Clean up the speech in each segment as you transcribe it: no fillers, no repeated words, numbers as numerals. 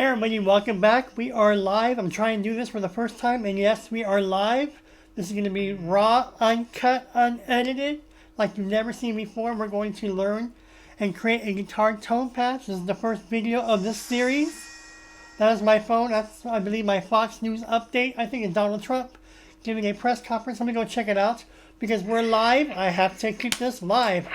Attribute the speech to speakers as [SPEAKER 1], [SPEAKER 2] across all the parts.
[SPEAKER 1] Everybody, welcome back. We are live. I'm trying to do this for the first time, and yes, we are live. This is going to be raw, uncut, unedited, like you've never seen before. We're going to learn and create a guitar tone patch. This is the first video of this series. That is my phone. That's, I believe, my Fox News update. I think it's Donald Trump giving a press conference. Let me go check it out. Because we're live, I have to keep this live.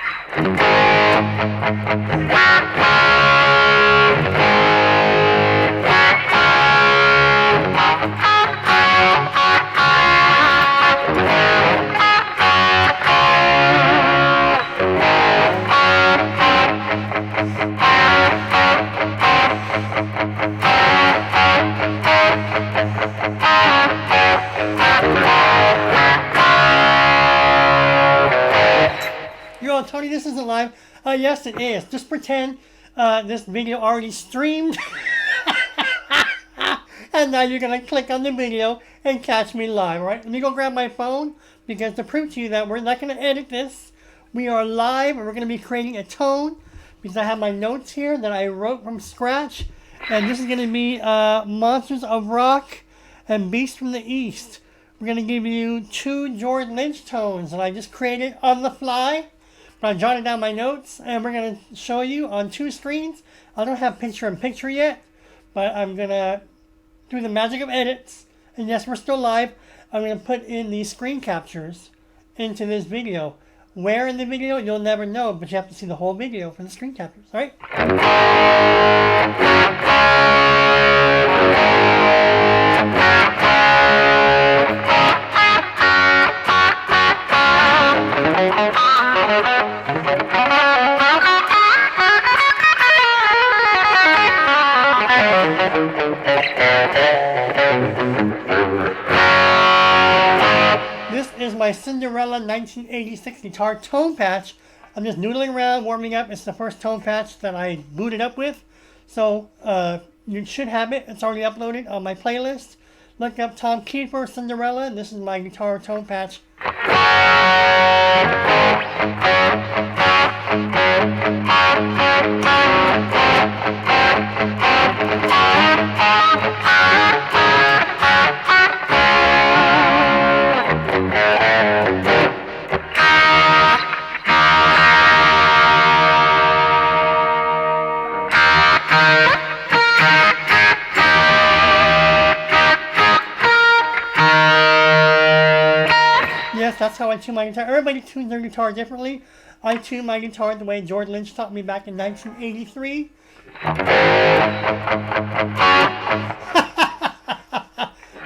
[SPEAKER 1] Yo, Tony, this isn't live. Yes, it is. Just pretend this video already streamed. And now you're going to click on the video and catch me live, right? Let me go grab my phone, because to prove to you that we're not going to edit this, we are live and we're going to be creating a tone, because I have my notes here that I wrote from scratch. And this is going to be Monsters of Rock and Beasts from the East. We're going to give you 2 JS-10 tones that I just created on the fly. But I jotted down my notes, and we're going to show you on 2 screens. I don't have picture-in-picture yet, but I'm going to do the magic of edits. And yes, we're still live. I'm going to put in these screen captures into this video. Where in the video, you'll never know, but you have to see the whole video for the screen captures, all right? This is my Cinderella 1986 guitar tone patch. I'm just noodling around, warming up. It's the first tone patch that I booted up with. So you should have it. It's already uploaded on my playlist. Look up Tom Kiefer Cinderella. This is my guitar tone patch. Yes, that's how I tune my guitar. Everybody tunes their guitar differently. I tune my guitar the way George Lynch taught me back in 1983.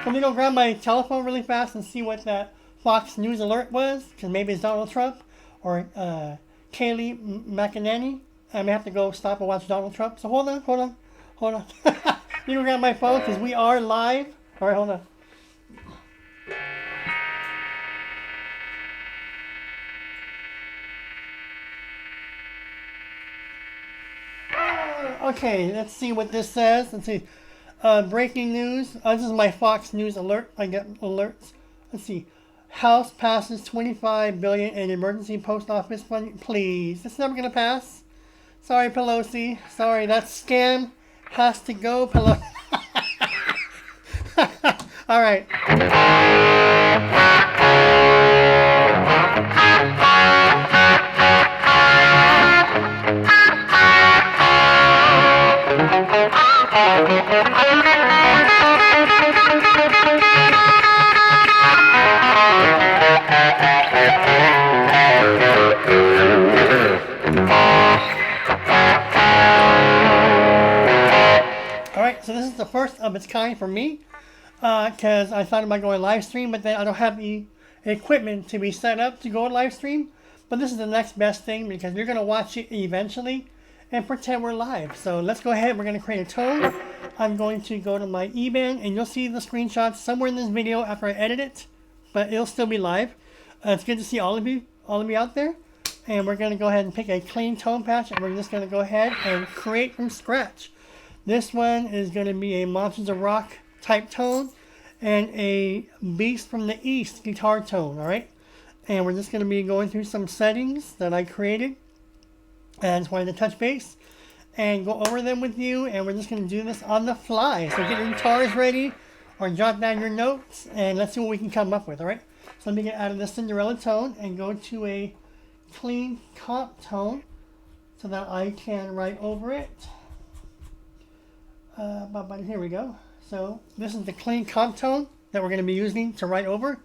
[SPEAKER 1] Let me go grab my telephone really fast and see what that Fox News alert was, because maybe it's Donald Trump or Kayleigh McEnany. I may have to go stop and watch Donald Trump. So hold on. Let me go grab my phone, because we are live. All right, hold on. Okay, let's see what this says. Let's see. Breaking news. This is my Fox News alert. I get alerts. Let's see. House passes $25 billion in emergency post office funding. Please. It's never going to pass. Sorry, Pelosi. Sorry, that scam has to go, Pelosi. All right. Alright, so this is the first of its kind for me, because I thought about going live stream, but then I don't have the equipment to be set up to go live stream. But this is the next best thing, because you're going to watch it eventually and pretend we're live. So let's go ahead. We're going to create a tone. I'm going to go to my eBand, and you'll see the screenshots somewhere in this video after I edit it, but it'll still be live. It's good to see all of you out there. And we're going to go ahead and pick a clean tone patch, and we're just going to go ahead and create from scratch. This one is going to be a Monsters of Rock type tone and a Beast from the East guitar tone, all right? And we're just going to be going through some settings that I created. And I just wanted to touch base. and go over them with you, and we're just going to do this on the fly. So get your guitars ready or jot down your notes, and let's see what we can come up with, all right? So let me get out of the Cinderella tone and go to a clean comp tone so that I can write over it. Here we go. So this is the clean comp tone that we're going to be using to write over.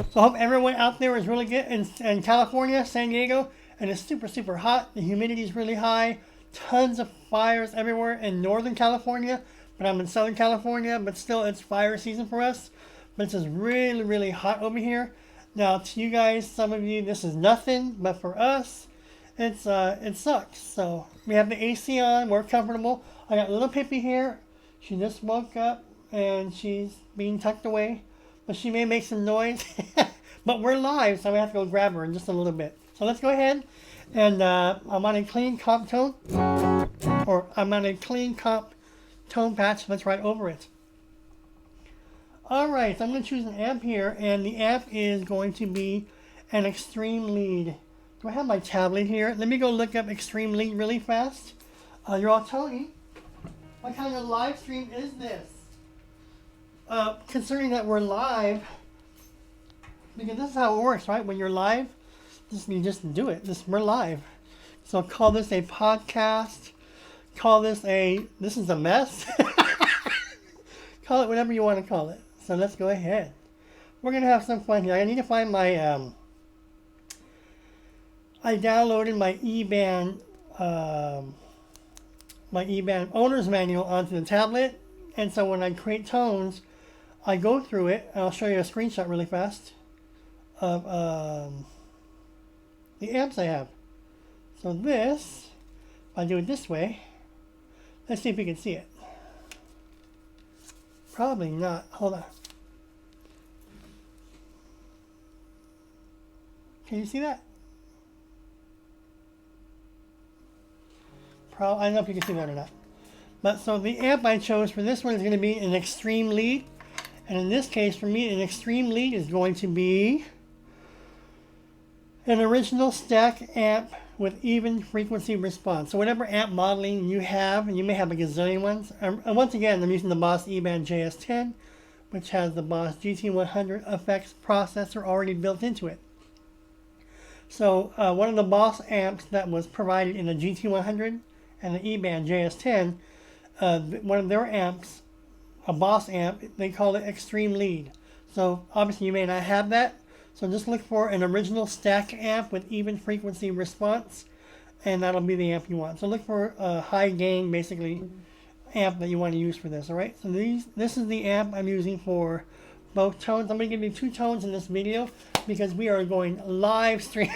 [SPEAKER 1] So I hope everyone out there is really good in California, San Diego, and it's super, super hot. The humidity is really high. Tons of fires everywhere in Northern California, but I'm in Southern California, but still it's fire season for us. But it's just really, really hot over here. Now to you guys, some of you, this is nothing, but for us, it sucks. So we have the AC on, we're comfortable. I got little Pippi here. She just woke up and she's being tucked away, but she may make some noise. But we're live, so we have to go grab her in just a little bit. So let's go ahead, and I'm on a clean comp tone, or I'm on a clean comp tone patch. Let's write over it. All right, so I'm going to choose an amp here, and the amp is going to be an Extreme Lead. Do I have my tablet here? Let me go look up Extreme Lead really fast. You're all Tony. What kind of live stream is this? Considering that we're live, because this is how it works, right? When you're live, you just do it. We're live. So call this a podcast. Call this this is a mess. Call it whatever you want to call it. So let's go ahead. We're going to have some fun here. I need to find my, I downloaded my eBand, owner's manual onto the tablet. And so when I create tones, I go through it, and I'll show you a screenshot really fast of the amps I have. So this, if I do it this way, let's see if we can see it. Probably not. Hold on. Can you see that? I don't know if you can see that or not. But so the amp I chose for this one is going to be an Extreme Lead. And in this case, for me, an Extreme Lead is going to be an original stack amp with even frequency response. So whatever amp modeling you have, and you may have a gazillion ones. And once again, I'm using the Boss eBand JS-10, which has the Boss GT100 effects processor already built into it. So one of the Boss amps that was provided in the GT100 and the eBand JS-10, one of their amps, a Boss amp, they call it Extreme Lead. So obviously you may not have that. So just look for an original stack amp with even frequency response, and that'll be the amp you want. So look for a high gain, basically, amp that you want to use for this, all right? So this is the amp I'm using for both tones. I'm going to give you 2 tones in this video because we are going live stream.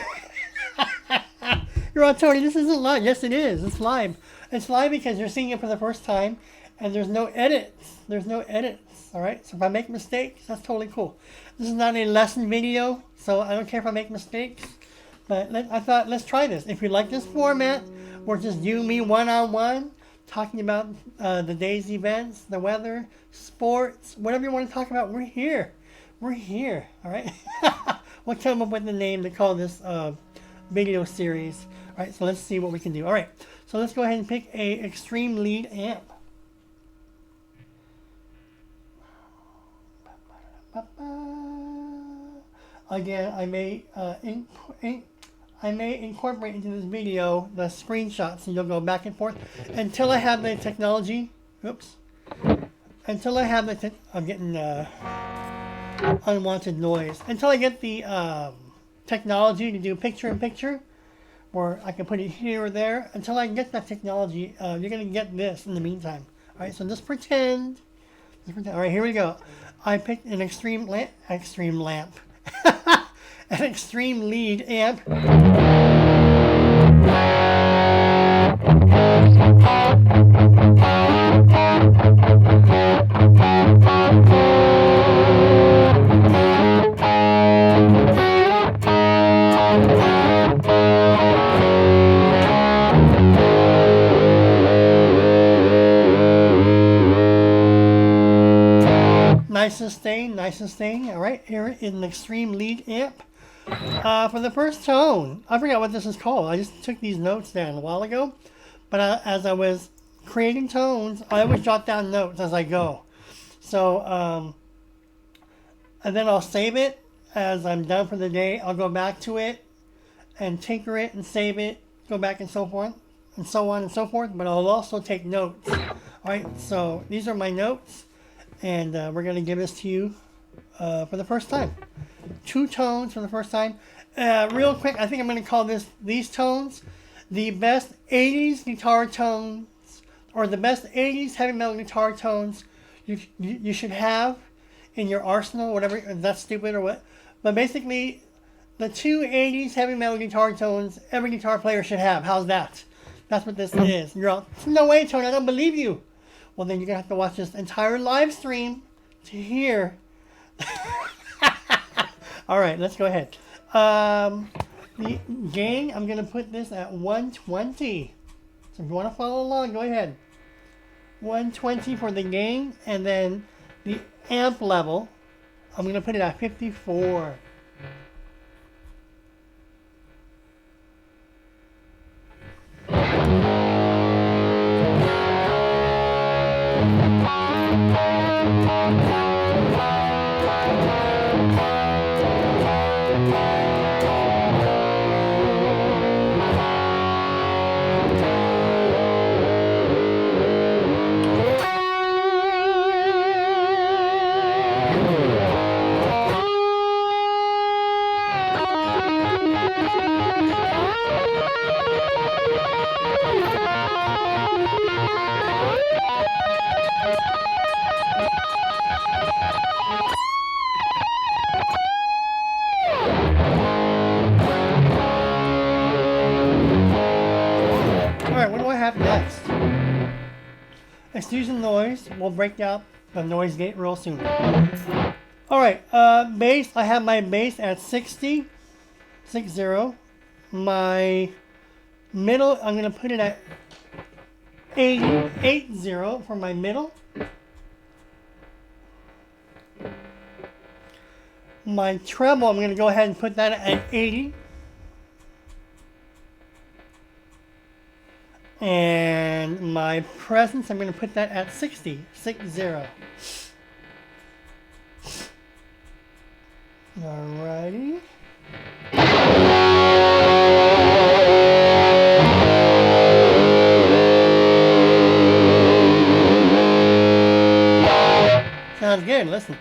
[SPEAKER 1] You're all, Tony, this isn't live. Yes, it is. It's live. It's live because you're seeing it for the first time, and there's no edits. There's no edits, all right? So if I make mistakes, that's totally cool. This is not a lesson video, so I don't care if I make mistakes. But I thought, let's try this. If you like this format, where it's just you and me one-on-one, talking about the day's events, the weather, sports, whatever you want to talk about, we're here. We're here, all right? We'll come up with the name to call this video series. All right, so let's see what we can do. All right, so let's go ahead and pick a Extreme Lead amp. Again, I may incorporate into this video the screenshots, and you'll go back and forth until I have the technology. Oops. Until I have the I'm getting unwanted noise. Until I get the technology to do picture-in-picture, or I can put it here or there. Until I get that technology, you're gonna get this in the meantime. All right, so just pretend. All right, here we go. I picked an extreme lamp, an Extreme Lead amp. Nice sustain, nice sustain. All right, here is an extreme lead amp. For the first tone, I forgot what this is called. I just took these notes down a while ago. But as I was creating tones, I always jot down notes as I go. So, and then I'll save it as I'm done for the day. I'll go back to it and tinker it and save it, go back and so forth, and so on and so forth. But I'll also take notes. All right, so these are my notes, and we're going to give this to you for the first time. 2 tones for the first time. Real quick, I think I'm going to call these tones the best 80s guitar tones, or the best 80s heavy metal guitar tones you should have in your arsenal, whatever. That's stupid or what. But basically, the 2 80s heavy metal guitar tones every guitar player should have. How's that? That's what this is. You're all, no way, Tony, I don't believe you. Well, then you're going to have to watch this entire live stream to hear. All right, let's go ahead. The gain, I'm going to put this at 120. So if you want to follow along, go ahead. 120 for the gain, and then the amp level, I'm going to put it at 54. Exclusion noise. We'll break out the noise gate real soon. Alright, bass. I have my bass at 60. My middle, I'm going to put it at 80 for my middle. My treble, I'm going to go ahead and put that at 80. And my presence, I'm going to put that at 60. Alrighty. Sounds good, listen.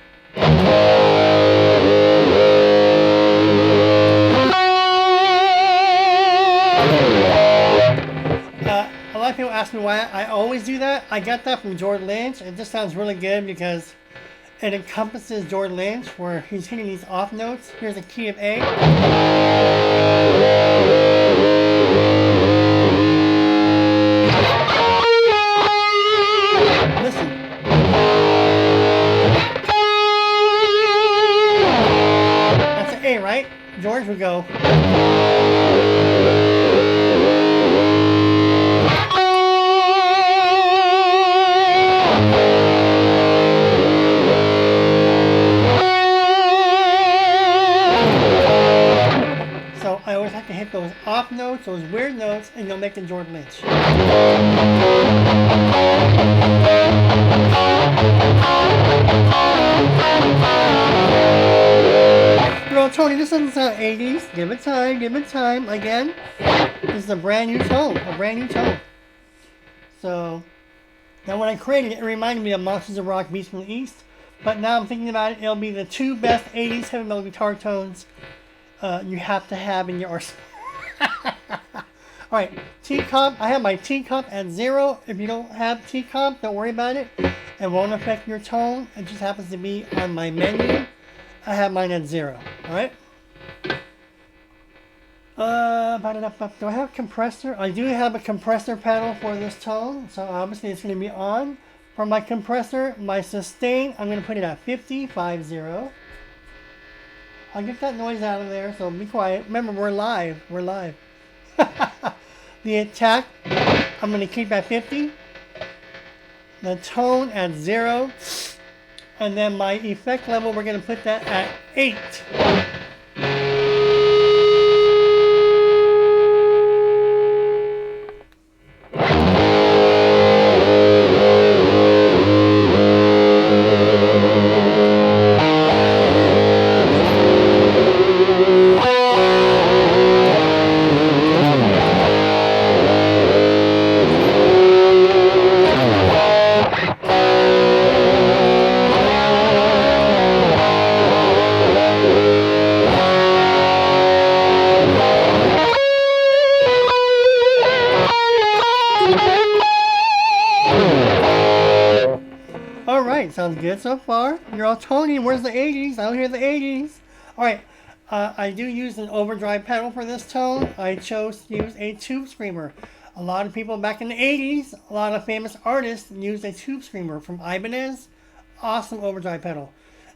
[SPEAKER 1] A lot of people ask me why I always do that. I got that from JS-10. It just sounds really good because it encompasses JS-10, where he's hitting these off notes. Here's a key of A. Listen. That's an A, right? George would go. I always have to hit those off notes, those weird notes, and you'll make the JS-10. Bro, Tony, this doesn't sound 80s. Give it time, give it time. Again, this is a brand new tone, So, now when I created it, it reminded me of Monsters of Rock, Beast from the East. But now I'm thinking about it, it'll be the 2 best 80s heavy metal guitar tones you have to have in your arsenal. Alright, T-comp. I have my T-comp at 0. If you don't have T-comp, don't worry about it. It won't affect your tone. It just happens to be on my menu. I have mine at 0. Alright? Do I have compressor? I do have a compressor pedal for this tone. So obviously it's going to be on. For my compressor, my sustain, I'm going to put it at 50. I'll get that noise out of there, so be quiet. Remember, we're live. The attack, I'm going to keep at 50. The tone at 0. And then my effect level, we're going to put that at 8. Alright, sounds good so far. You're all Tony, where's the 80s? I don't hear the 80s. Alright, I do use an overdrive pedal for this tone. I chose to use a tube screamer. A lot of people back in the 80s, a lot of famous artists used a tube screamer from Ibanez. Awesome overdrive pedal.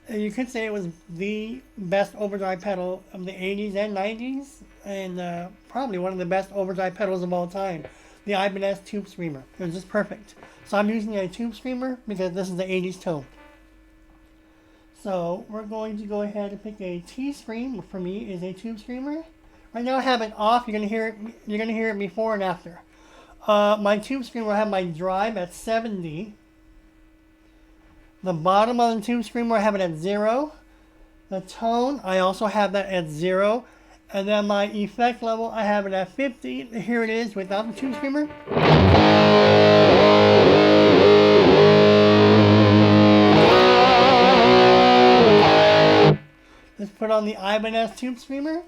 [SPEAKER 1] And you could say it was the best overdrive pedal of the 80s and 90s. And probably one of the best overdrive pedals of all time. The Ibanez tube screamer. It was just perfect. So I'm using a tube screamer because this is the 80s tone. So we're going to go ahead and pick a T scream. For me is a tube screamer. Right now I have it off. You're gonna hear it. You're gonna hear it before and after. My tube screamer will have my drive at 70. The bottom of the tube screamer I have it at 0. The tone I also have that at 0. And then my effect level I have it at 50. Here it is without the tube screamer. Let's put on the Ibanez tube screamer.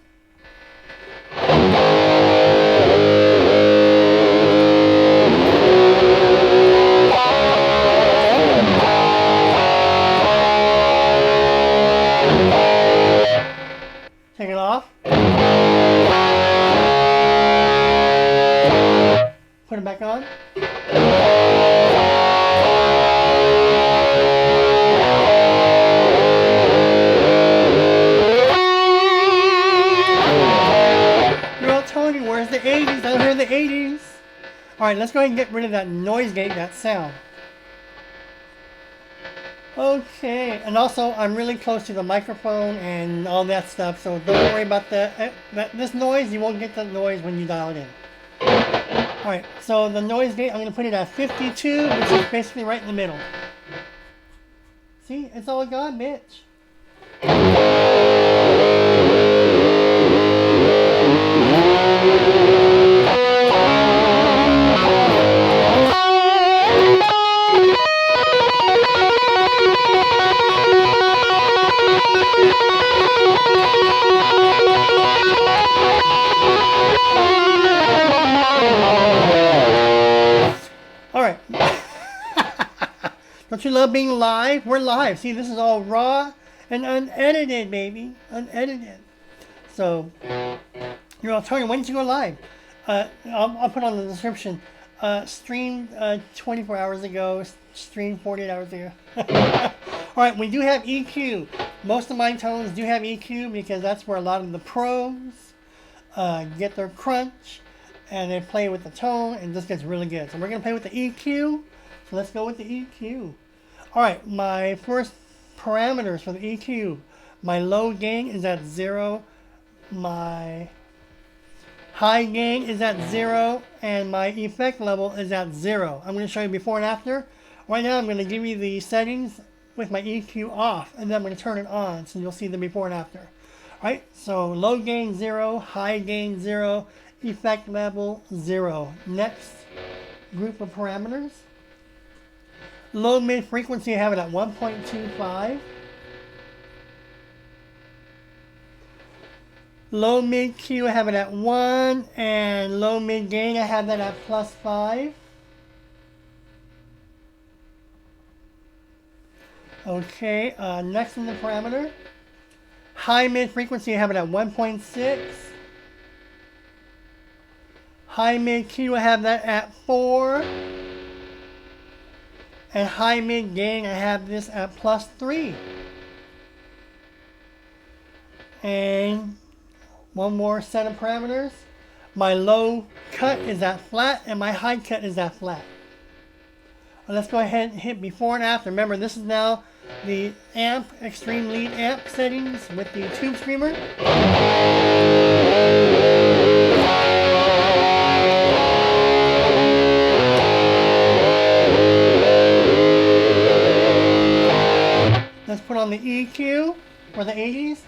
[SPEAKER 1] Take it off. Put it back on. Where's the 80s? I don't hear the 80s. Alright, let's go ahead and get rid of that noise gate, that sound. Okay, and also I'm really close to the microphone and all that stuff, so don't worry about this noise. You won't get that noise when you dial it in. Alright, so the noise gate, I'm going to put it at 52, which is basically right in the middle. See, it's all gone, bitch. Alright. Don't you love being live? We're live. See, this is all raw and unedited, baby. Unedited. So, you're all telling me, when did you go live? I'll put on the description. Streamed 24 hours ago. Streamed 48 hours ago. Alright, we do have EQ. Most of my tones do have EQ because that's where a lot of the pros get their crunch. And they play with the tone, and this gets really good. So we're going to play with the EQ. So let's go with the EQ. Alright, my first parameters for the EQ. My low gain is at 0. My high gain is at 0. And my effect level is at 0. I'm going to show you before and after. Right now I'm going to give you the settings with my EQ off. And then I'm going to turn it on so you'll see the before and after. Alright, so low gain 0, high gain 0. Effect level 0. Next group of parameters. Low mid frequency, I have it at 1.25. Low mid Q, I have it at 1. And low mid gain, I have that at +5. Okay, next in the parameter. High mid frequency, I have it at 1.6. High mid Q, I have that at 4. And high mid gain, I have this at +3. And one more set of parameters. My low cut is at flat and my high cut is at flat. Let's go ahead and hit before and after. Remember, this is now the amp, extreme lead amp settings with the tube screamer. Let's put on the EQ for the 80s.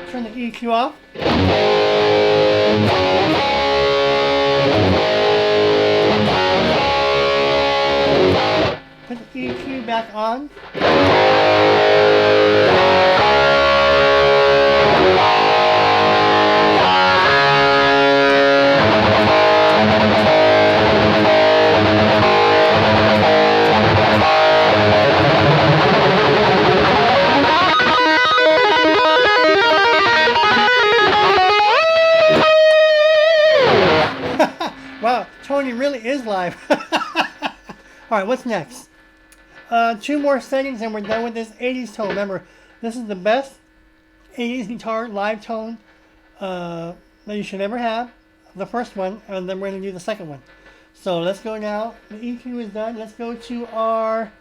[SPEAKER 1] Turn the EQ off. Put the EQ back on. Wow, Tony really is live. Alright, what's next? 2 more settings and we're done with this 80s tone. Remember, this is the best 80s guitar live tone that you should ever have. The first one, and then we're going to do the second one. So let's go now. The EQ is done. Let's go to our...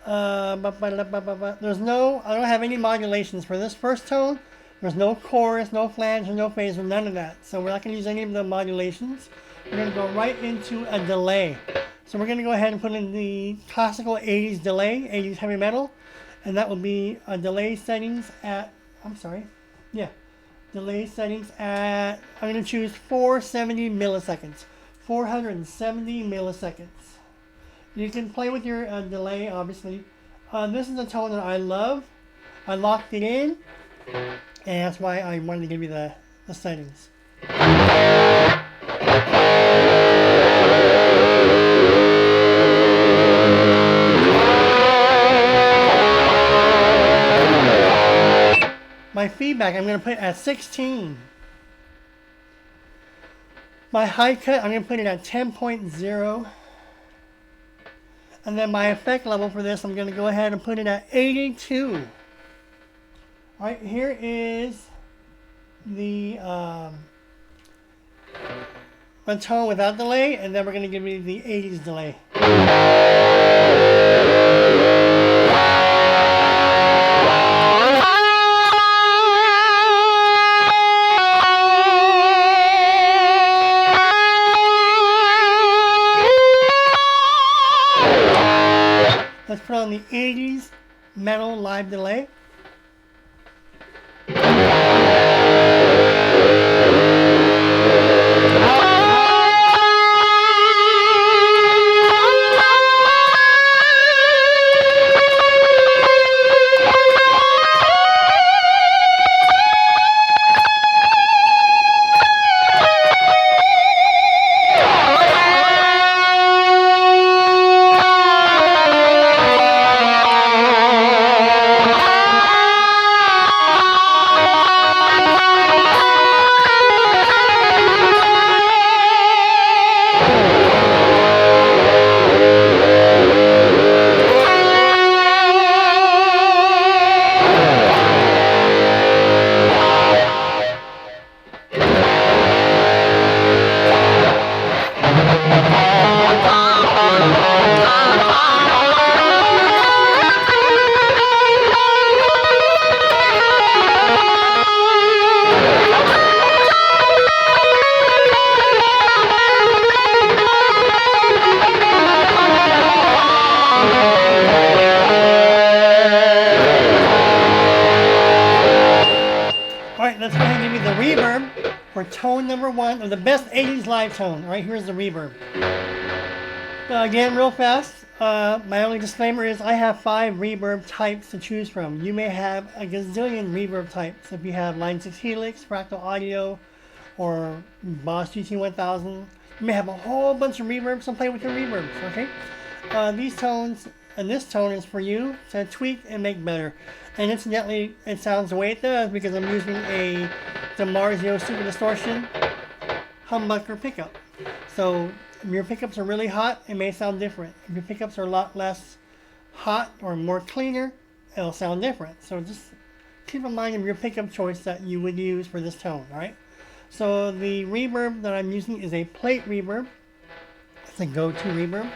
[SPEAKER 1] I don't have any modulations for this first tone. There's no chorus, no flange, no phaser, none of that. So we're not going to use any of the modulations. We're going to go right into a delay. So we're going to go ahead and put in the classical 80s delay, 80s heavy metal. And that will be a delay settings at, delay settings at, I'm going to choose 470 milliseconds. 470 milliseconds. You can play with your delay, obviously. This is a tone that I love. I locked it in. And that's why I wanted to give you the settings. My feedback, I'm going to put at 16. My high cut, I'm going to put it at 10.0. And then my effect level for this, I'm going to go ahead and put it at 82. Alright, here is the tone without delay, and then we're going to give you the 80s delay. Let's put on the 80s metal live delay. Let's go ahead and give you the reverb for tone number 1 of the best 80s live tone. All right, here's the reverb. Again, real fast. My only disclaimer is I have 5 reverb types to choose from. You may have a gazillion reverb types. If you have Line 6 Helix, Fractal Audio, or Boss GT1000, you may have a whole bunch of reverbs, so play with your reverbs, okay? These tones, and this tone is for you to tweak and make better. And incidentally, it sounds the way it does because I'm using a DiMarzio Super Distortion humbucker pickup. So if your pickups are really hot, it may sound different. If your pickups are a lot less hot or more cleaner, it'll sound different. So just keep in mind of your pickup choice that you would use for this tone, alright? So the reverb that I'm using is a plate reverb. It's a go-to reverb.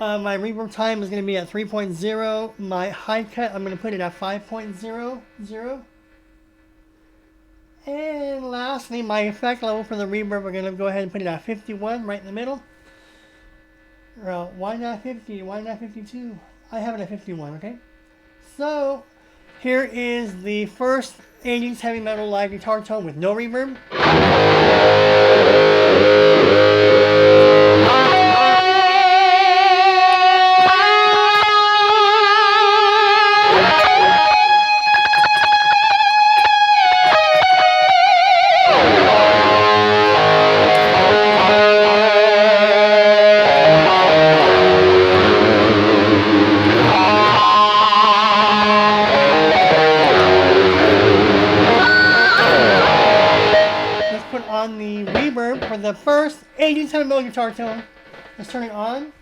[SPEAKER 1] My reverb time is going to be at 3.0. My high cut, I'm going to put it at 5.00. And lastly, my effect level for the reverb, we're going to go ahead and put it at 51, right in the middle. Well, why not 50? Why not 52? I have it at 51, okay? So, here is the first 80s heavy metal live guitar tone with no reverb. On the reverb for the first 80s heavy metal guitar tone. Let's turn it on.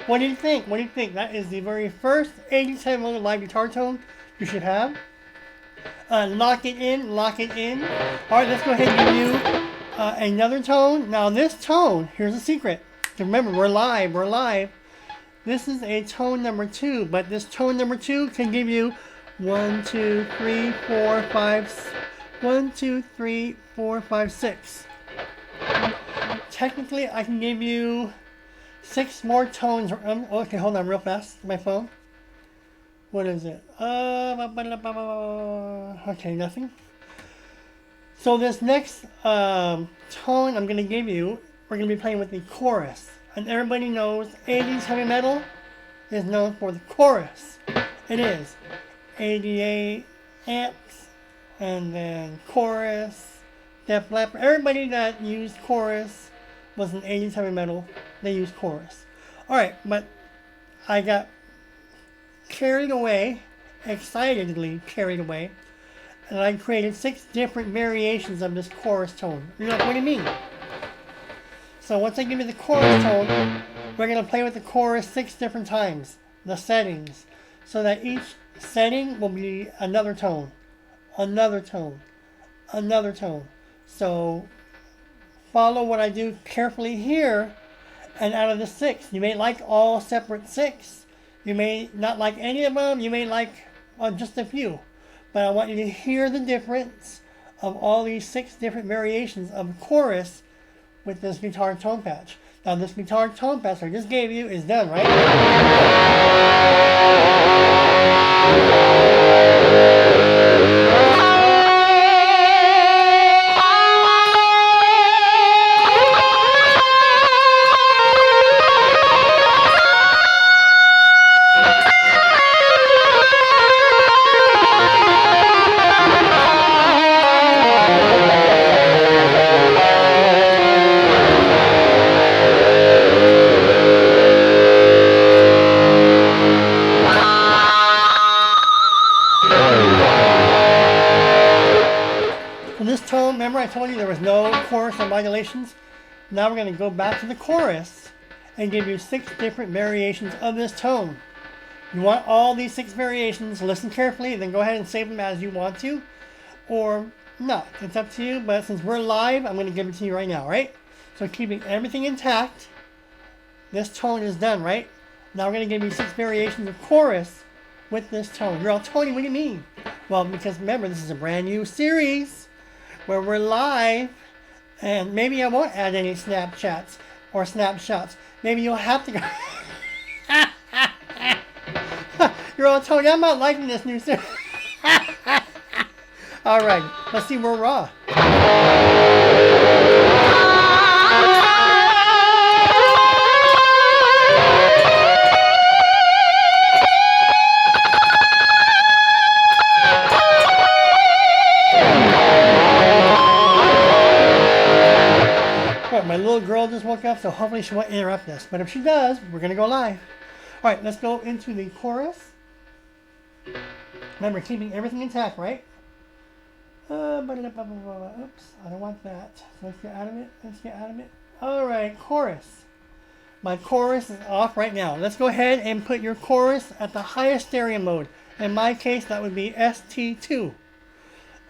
[SPEAKER 1] What do you think? What do you think? That is the very first 80s heavy metal live guitar tone you should have. Lock it in, lock it in. Alright, let's go ahead and give you another tone. Now this tone, here's a secret. Remember, we're live, we're live. This is a tone number 2, but this tone number 2 can give you 1, 2, 3, 4, 5, 1, 2, 3, 4, 5, 6. Technically, I can give you 6 more tones. Okay, hold on real fast. My phone. What is it? Okay, nothing. So this next tone I'm going to give you, we're going to be playing with the chorus. And everybody knows 80s heavy metal is known for the chorus. It is 88 amps, and then chorus, Def Leppard. Everybody that used chorus was in 80s heavy metal. They used chorus. Alright, but I got carried away, excitedly carried away, and I created 6 different variations of this chorus tone. You're like, what do you mean? So once I give you the chorus tone, we're going to play with the chorus 6 different times. The settings. So that each setting will be another tone. Another tone. Another tone. So follow what I do carefully here, and out of the 6, you may like all separate 6. You may not like any of them. You may like just a few. But I want you to hear the difference of all these 6 different variations of chorus with this guitar tone patch. Now this guitar tone patch I just gave you is done, right? Remember I told you there was no chorus or modulations? Now we're going to go back to the chorus and give you 6 different variations of this tone. You want all these 6 variations, listen carefully, then go ahead and save them as you want to, or not. It's up to you, but since we're live, I'm going to give it to you right now, right? So keeping everything intact, this tone is done, right? Now we're going to give you 6 variations of chorus with this tone. You're all, Tony, what do you mean? Well, because remember, this is a brand new series where we're live, and maybe I won't add any Snapchats or snapshots. Maybe you'll have to go. You're all, Tony, I'm not liking this new series. All right, let's see, we're raw. My little girl just woke up, so hopefully she won't interrupt us. But if she does, we're going to go live. All right, let's go into the chorus. Remember, keeping everything intact, right? Oops, I don't want that. So let's get out of it. Let's get out of it. All right, chorus. My chorus is off right now. Let's go ahead and put your chorus at the highest stereo mode. In my case, that would be ST2.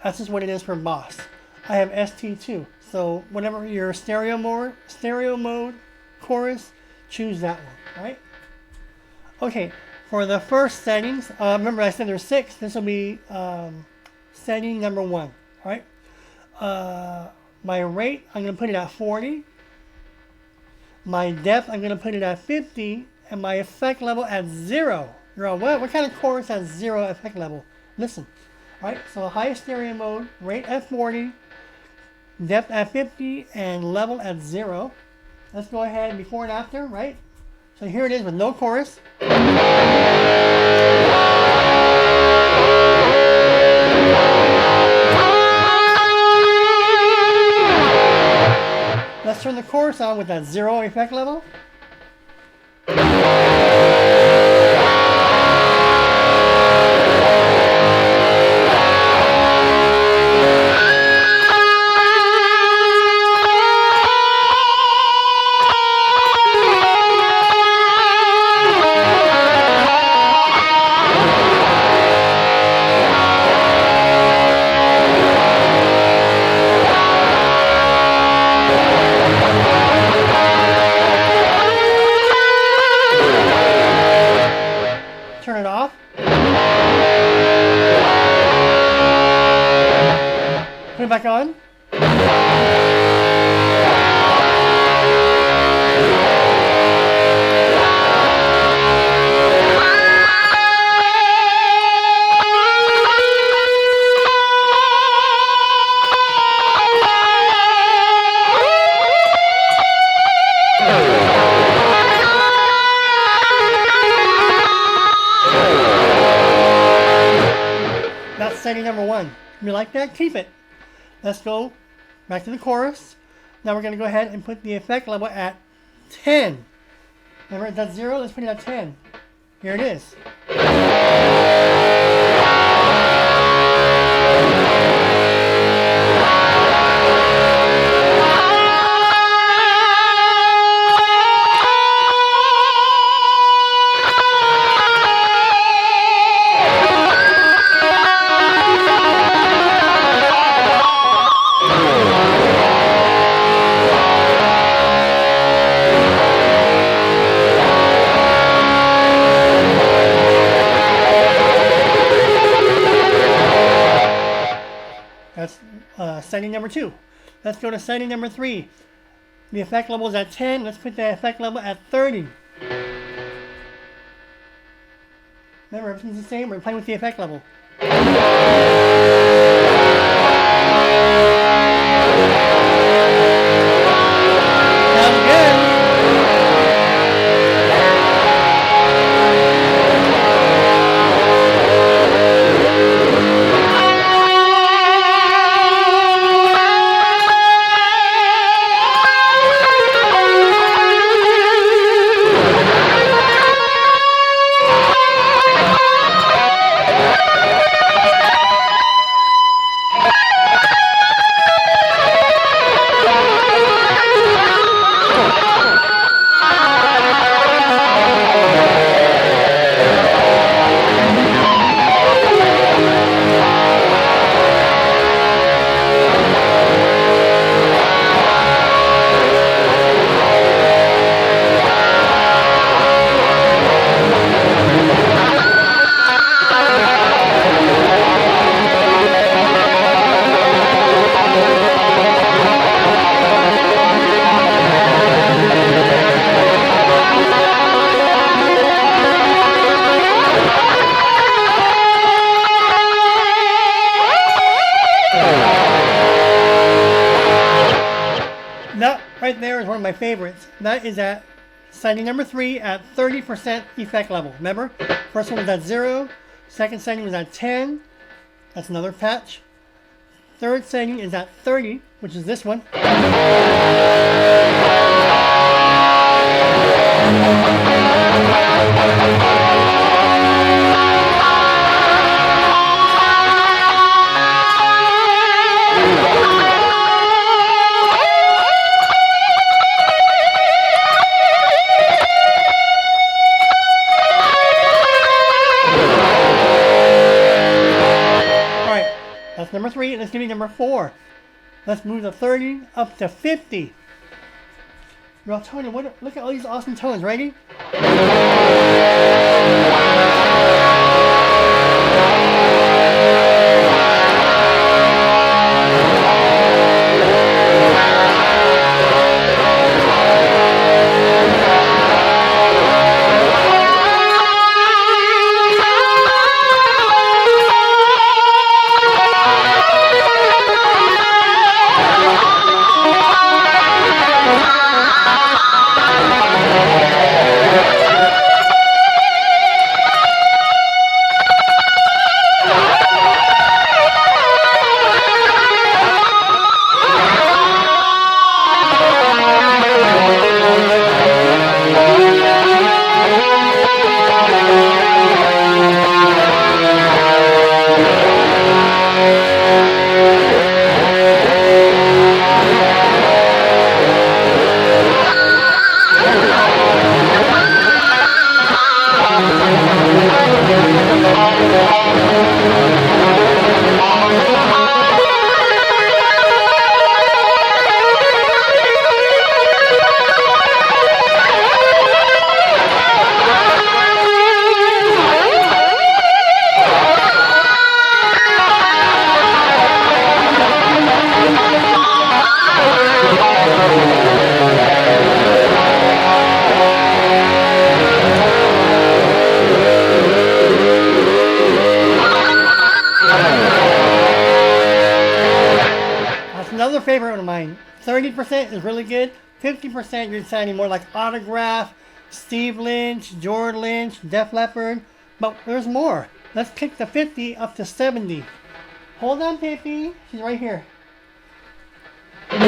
[SPEAKER 1] That's just what it is for Boss. I have ST2. So whatever your stereo mode chorus, choose that one, right? Okay, for the first settings, remember I said there's 6. This will be setting number 1, right? My rate, I'm going to put it at 40. My depth, I'm going to put it at 50. And my effect level at 0. You're all, what kind of chorus has 0 effect level? Listen, right? So highest stereo mode, rate at 40. Depth at 50 and level at 0. Let's go ahead before and after, right? So here it is with no chorus. Let's turn the chorus on with that 0 effect level. Turn it off. Put it back on. That's setting number 1. You like that? Keep it. Let's go back to the chorus. Now we're going to go ahead and put the effect level at 10. Remember, that's 0. Let's put it at 10. Here it is. That's setting number 2. Let's go to setting number 3. The effect level is at 10. Let's put the effect level at 30. Remember, everything's the same. We're playing with the effect level. Sounds good. That right there is one of my favorites. That is at setting number 3 at 30% effect level. Remember? First one was at 0. Second setting was at 10. That's another patch. Third setting is at 30, which is this one. That's number 3. Let's give you number 4. Let's move the 30 up to 50. Well, Tony, look at all these awesome tones. Ready? Another favorite of mine. 30% is really good. 50% you're sounding more like Autograph, Steve Lynch, George Lynch, Def Leppard. But there's more. Let's kick the 50 up to 70. Hold on, Pippi. She's right here. Okay,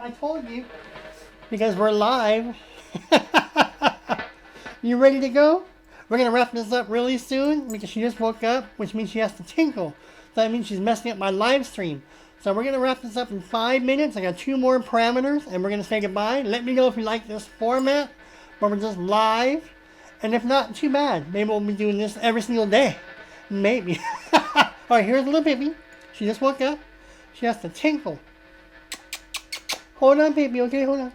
[SPEAKER 1] I told you. Because we're live. You ready to go? We're going to wrap this up really soon because she just woke up, which means she has to tinkle. So that means she's messing up my live stream. So we're going to wrap this up in 5 minutes. I got 2 more parameters and we're going to say goodbye. Let me know if you like this format where we're just live. And if not, too bad. Maybe we'll be doing this every single day. Maybe. Alright, here's little Pippi. She just woke up. She has to tinkle. Hold on, Pippi, okay? Hold on.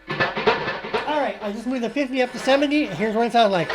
[SPEAKER 1] Alright, I just moved the 50 up to 70. Here's what it sounds like.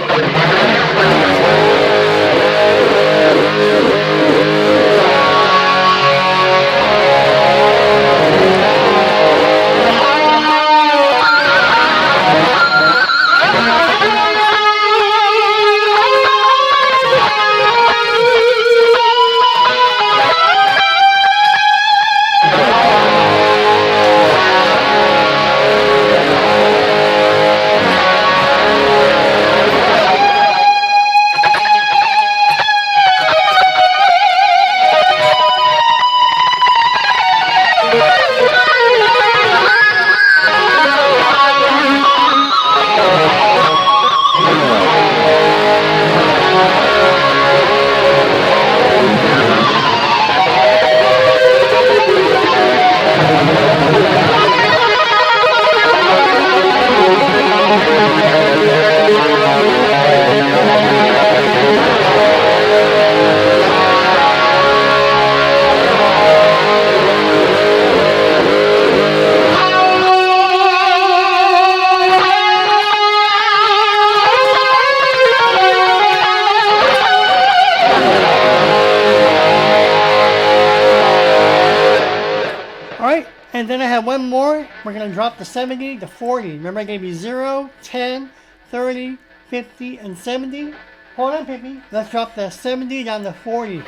[SPEAKER 1] And then I have one more. We're going to drop the 70 to 40. Remember I gave you 0, 10, 30, 50, and 70? Hold on, Pippi. Let's drop the 70 down to 40.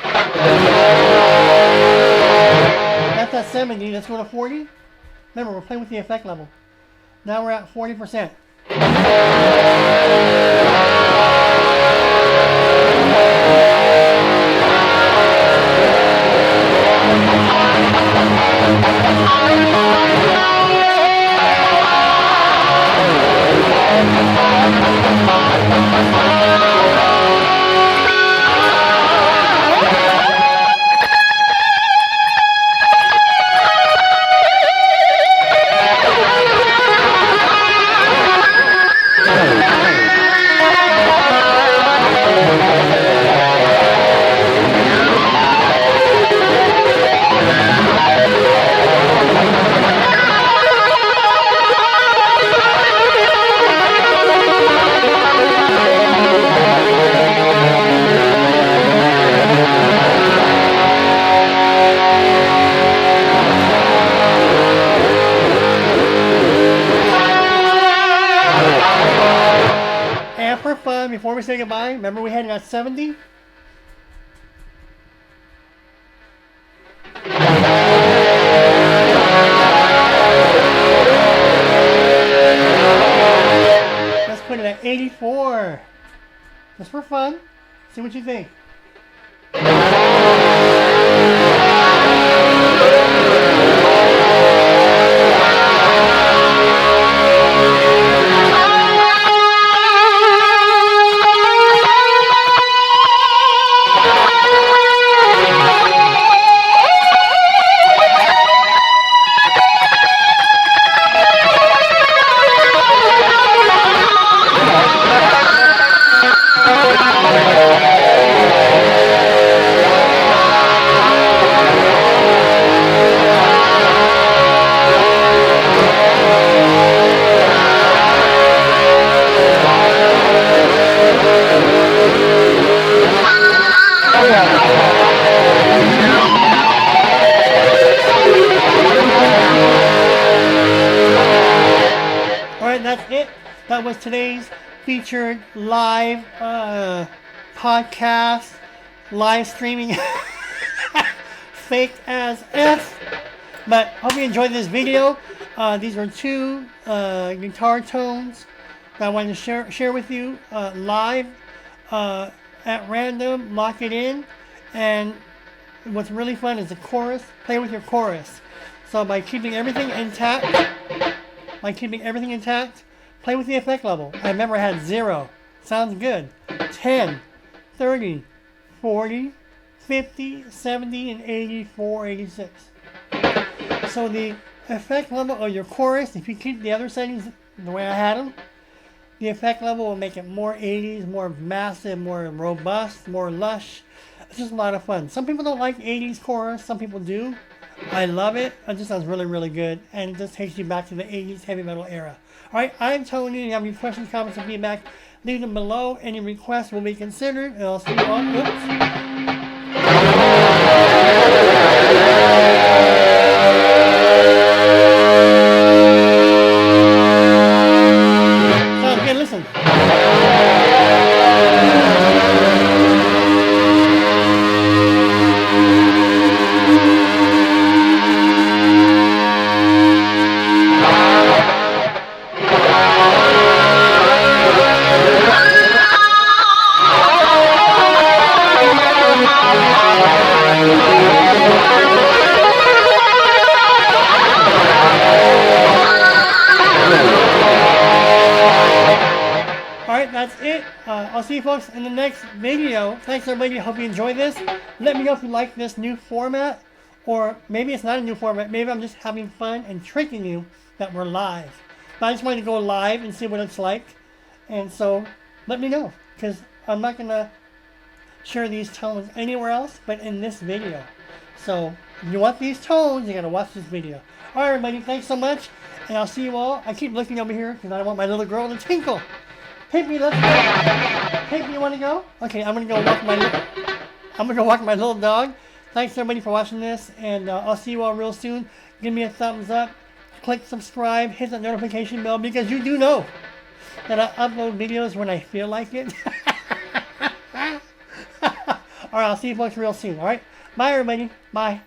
[SPEAKER 1] That's at 70. Let's go to 40. Remember, we're playing with the effect level. Now we're at 40%. Before we say goodbye, remember we had it at 70? Let's put it at 84. Just for fun. See what you think. That's it. That was today's featured live podcast, live streaming, fake as F. But hope you enjoyed this video. These were two guitar tones that I wanted to share with you live at random. Lock it in, and what's really fun is the chorus. Play with your chorus. So by keeping everything intact. Play with the effect level. I remember I had 0. Sounds good. 10, 30, 40, 50, 70, and 84, 86. So the effect level of your chorus, if you keep the other settings the way I had them, the effect level will make it more 80s, more massive, more robust, more lush. It's just a lot of fun. Some people don't like 80s chorus. Some people do. I love it. It just sounds really, really good. And it just takes you back to the 80s heavy metal era. Alright, I'm Tony. If you have any questions, comments, or feedback, leave them below. Any requests will be considered. And I'll see you all. Sounds good. Listen. That's it. I'll see you folks in the next video. Thanks everybody. Hope you enjoyed this. Let me know if you like this new format, or maybe it's not a new format. Maybe I'm just having fun and tricking you that we're live. But I just wanted to go live and see what it's like. And so let me know, because I'm not going to share these tones anywhere else but in this video. So if you want these tones, you got to watch this video. Alright everybody, thanks so much. And I'll see you all. I keep looking over here because I want my little girl to tinkle. Pippi, let's go. Pippi, you want to go? Okay, I'm gonna go walk my little dog. Thanks everybody for watching this, and I'll see you all real soon. Give me a thumbs up, click subscribe, hit the notification bell, because you do know that I upload videos when I feel like it. Alright, I'll see you folks real soon, alright? Bye everybody. Bye.